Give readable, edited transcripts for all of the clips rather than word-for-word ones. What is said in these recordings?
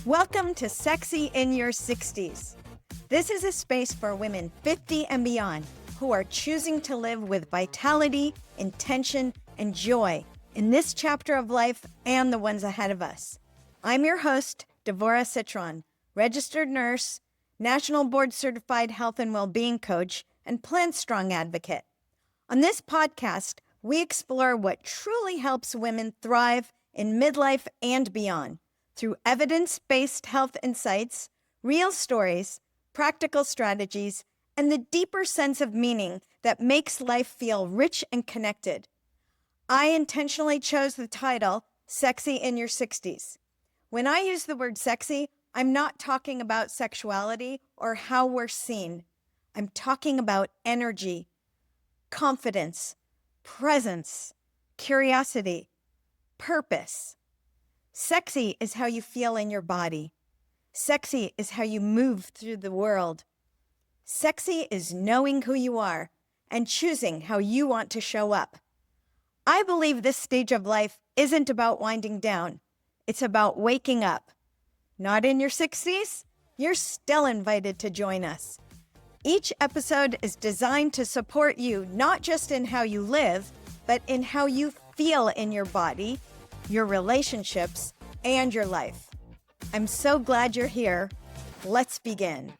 Welcome to Sexy in Your 60s. This is a space for women 50 and beyond who are choosing to live with vitality, intention, and joy in this chapter of life and the ones ahead of us. I'm your host, Devora Citron, registered nurse, National Board Certified Health and Wellbeing Coach, and Plant Strong advocate. On this podcast, we explore what truly helps women thrive in midlife and beyond through evidence-based health insights, real stories, practical strategies, and the deeper sense of meaning that makes life feel rich and connected. I intentionally chose the title, Sexy in Your 60s. When I use the word sexy, I'm not talking about sexuality or how we're seen. I'm talking about energy, confidence, presence, curiosity, purpose. Sexy is how you feel in your body. Sexy is how you move through the world. Sexy is knowing who you are and choosing how you want to show up. I believe this stage of life isn't about winding down. It's about waking up. Not in your 60s? You're still invited to join us. Each episode is designed to support you not just in how you live, but in how you feel in your body, your relationships, and your life. I'm so glad you're here. Let's begin.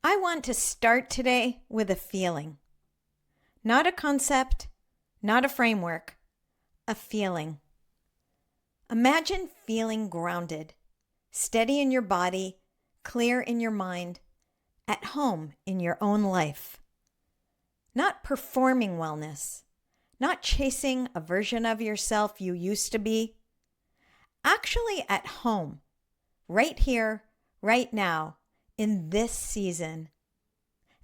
I want to start today with a feeling. Not a concept, not a framework, a feeling. Imagine feeling grounded, steady in your body, clear in your mind, at home in your own life. Not performing wellness, not chasing a version of yourself you used to be. Actually at home, right here, right now, in this season.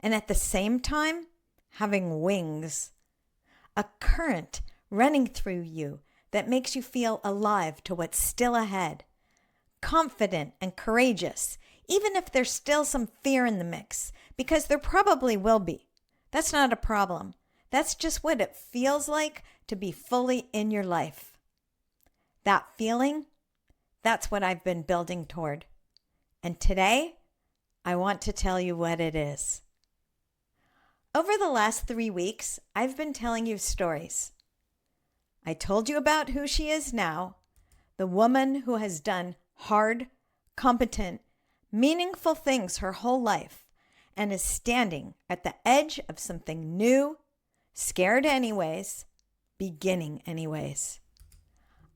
And at the same time, having wings. A current running through you that makes you feel alive to what's still ahead. Confident and courageous, even if there's still some fear in the mix, because there probably will be. That's not a problem. That's just what it feels like to be fully in your life. That feeling, that's what I've been building toward. And today, I want to tell you what it is. Over the last 3 weeks, I've been telling you stories. I told you about who she is now, the woman who has done hard, competent, meaningful things her whole life and is standing at the edge of something new, scared anyways, beginning anyways.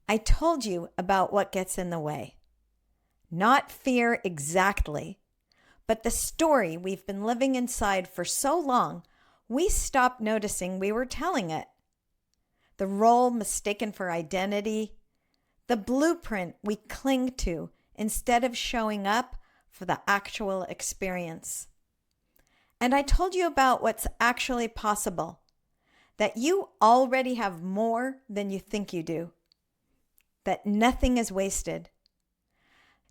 I told you about what gets in the way. Not fear exactly, but the story we've been living inside for so long, we stopped noticing we were telling it. The role mistaken for identity, the blueprint we cling to instead of showing up for the actual experience. And I told you about what's actually possible. That you already have more than you think you do. That nothing is wasted.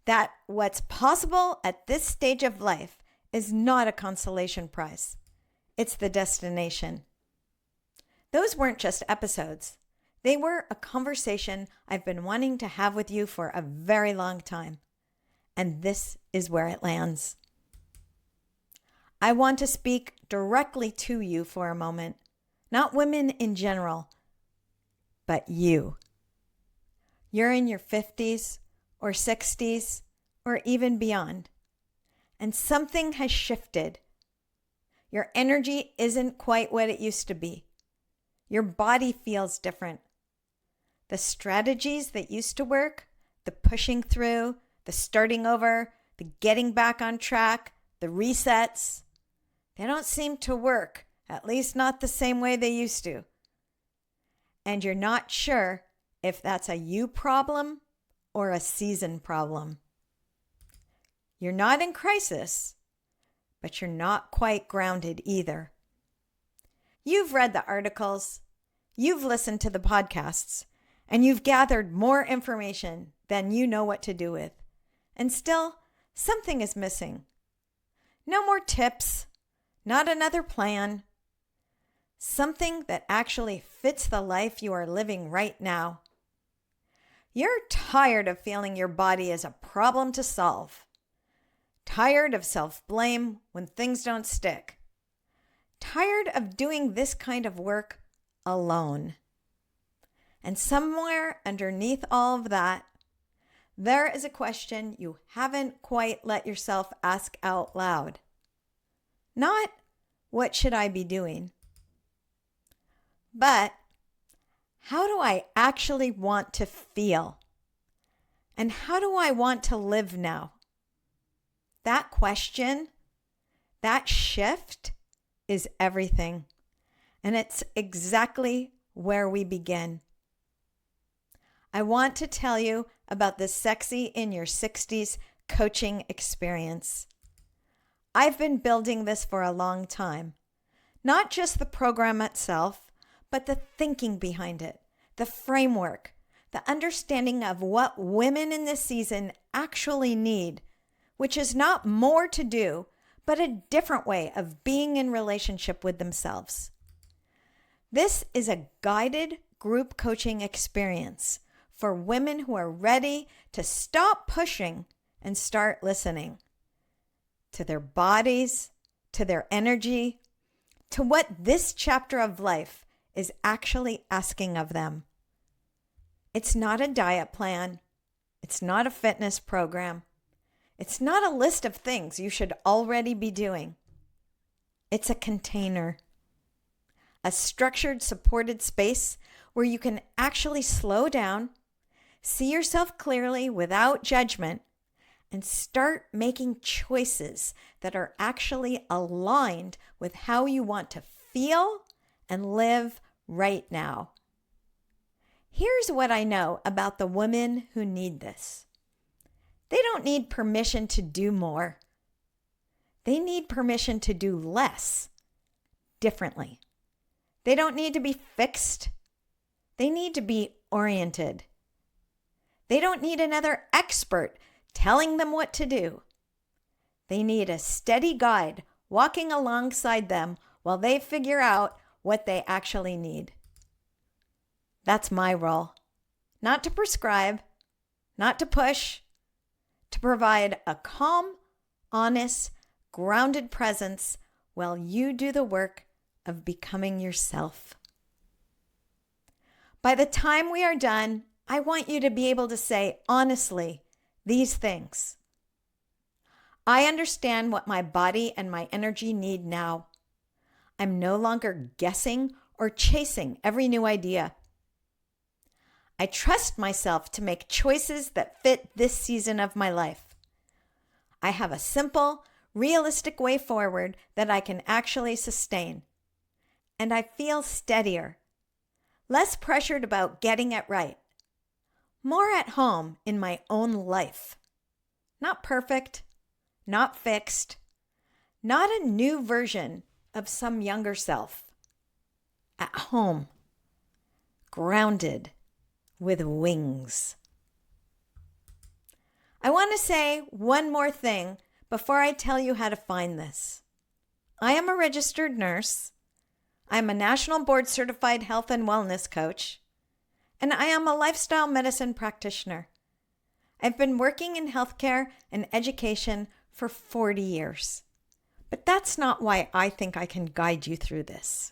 That what's possible at this stage of life is not a consolation prize. It's the destination. Those weren't just episodes. They were a conversation I've been wanting to have with you for a very long time. And this is where it lands. I want to speak directly to you for a moment. Not women in general, but you. You're in your 50s or 60s or even beyond, and something has shifted. Your energy isn't quite what it used to be. Your body feels different. The strategies that used to work, the pushing through, the starting over, the getting back on track, the resets, they don't seem to work. At least not the same way they used to. And you're not sure if that's a you problem or a season problem. You're not in crisis, but you're not quite grounded either. You've read the articles, you've listened to the podcasts, and you've gathered more information than you know what to do with. And still, something is missing. No more tips, not another plan. Something that actually fits the life you are living right now. You're tired of feeling your body is a problem to solve. Tired of self-blame when things don't stick. Tired of doing this kind of work alone. And somewhere underneath all of that, there is a question you haven't quite let yourself ask out loud. Not, what should I be doing? But, how do I actually want to feel? And how do I want to live now? That question, that shift is everything. And it's exactly where we begin. I want to tell you about the Sexy in Your 60s coaching experience. I've been building this for a long time. Not just the program itself, but the thinking behind it, the framework, the understanding of what women in this season actually need, which is not more to do, but a different way of being in relationship with themselves. This is a guided group coaching experience for women who are ready to stop pushing and start listening to their bodies, to their energy, to what this chapter of life is actually asking of them. It's not a diet plan. It's not a fitness program. It's not a list of things you should already be doing. It's a container, a structured, supported space where you can actually slow down, see yourself clearly without judgment, and start making choices that are actually aligned with how you want to feel and live right now. Here's what I know about the women who need this. They don't need permission to do more. They need permission to do less, differently. They don't need to be fixed. They need to be oriented. They don't need another expert telling them what to do. They need a steady guide walking alongside them while they figure out what they actually need. That's my role. Not to prescribe, not to push, to provide a calm, honest, grounded presence while you do the work of becoming yourself. By the time we are done, I want you to be able to say honestly these things. I understand what my body and my energy need now. I'm no longer guessing or chasing every new idea. I trust myself to make choices that fit this season of my life. I have a simple, realistic way forward that I can actually sustain. And I feel steadier, less pressured about getting it right, more at home in my own life. Not perfect, not fixed, not a new version of some younger self. At home, grounded, with wings. I want to say one more thing before I tell you how to find this. I am a registered nurse. I'm a national board certified health and wellness coach, and I am a lifestyle medicine practitioner. I've been working in healthcare and education for 40 years, but that's not why I think I can guide you through this.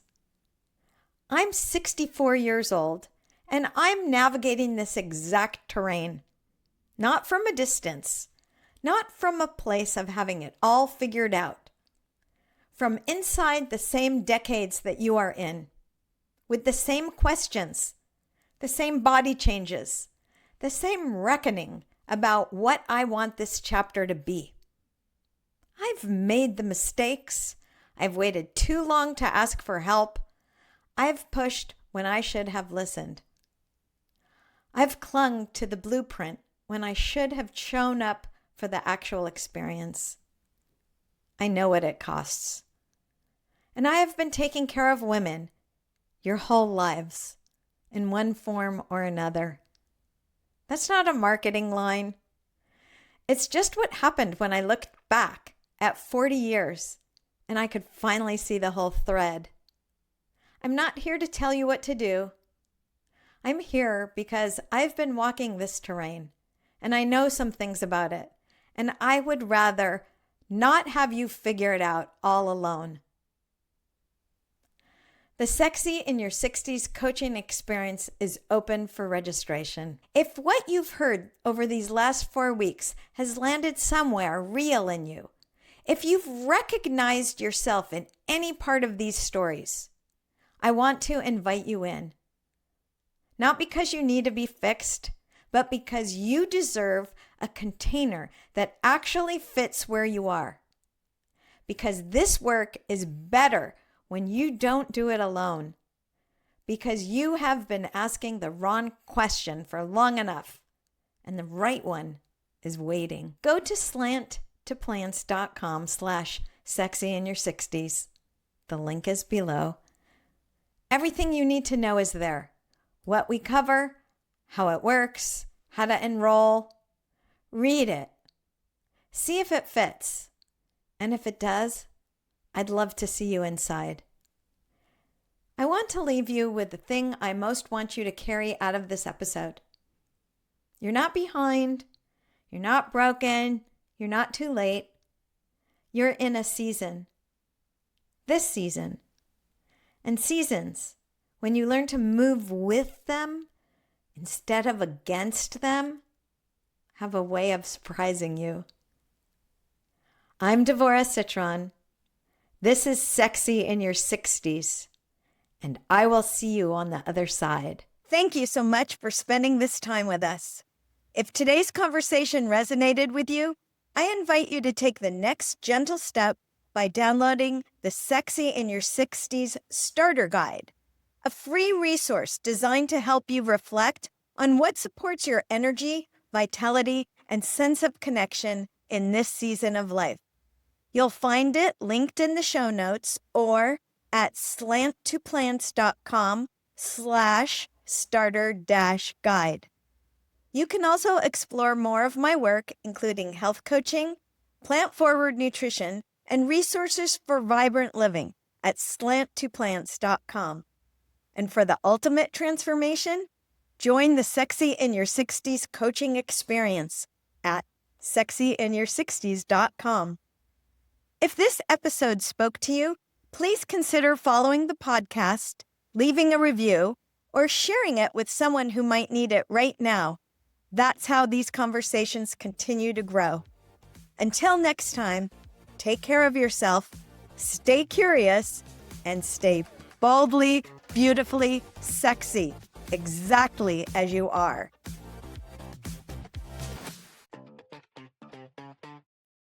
I'm 64 years old, and I'm navigating this exact terrain, not from a distance, not from a place of having it all figured out, from inside the same decades that you are in, with the same questions, the same body changes, the same reckoning about what I want this chapter to be. I've made the mistakes. I've waited too long to ask for help. I've pushed when I should have listened. I've clung to the blueprint when I should have shown up for the actual experience. I know what it costs. And I have been taking care of women your whole lives in one form or another. That's not a marketing line. It's just what happened when I looked back at 40 years and I could finally see the whole thread. I'm not here to tell you what to do. I'm here because I've been walking this terrain and I know some things about it. And I would rather not have you figure it out all alone. The Sexy in Your 60s coaching experience is open for registration. If what you've heard over these last 4 weeks has landed somewhere real in you, if you've recognized yourself in any part of these stories, I want to invite you in. Not because you need to be fixed, but because you deserve a container that actually fits where you are. Because this work is better when you don't do it alone. Because you have been asking the wrong question for long enough, and the right one is waiting. Go to slantoplants.com/sexyinyour60s. The link is below. Everything you need to know is there. What we cover, how it works, how to enroll. Read it. See if it fits. And if it does, I'd love to see you inside. I want to leave you with the thing I most want you to carry out of this episode. You're not behind. You're not broken. You're not too late. You're in a season. This season. And seasons, when you learn to move with them instead of against them, have a way of surprising you. I'm Devora Citron. This is Sexy in Your 60s, and I will see you on the other side. Thank you so much for spending this time with us. If today's conversation resonated with you, I invite you to take the next gentle step by downloading the Sexy in Your 60s Starter Guide, a free resource designed to help you reflect on what supports your energy, vitality, and sense of connection in this season of life. You'll find it linked in the show notes or at slantoplants.com/starter-guide. You can also explore more of my work, including health coaching, plant-forward nutrition, and resources for vibrant living at slantoplants.com. And for the ultimate transformation, join the Sexy in Your 60s coaching experience at sexyinyour60s.com. If this episode spoke to you, please consider following the podcast, leaving a review, or sharing it with someone who might need it right now. That's how these conversations continue to grow. Until next time, take care of yourself, stay curious, and stay boldly, beautifully sexy, exactly as you are.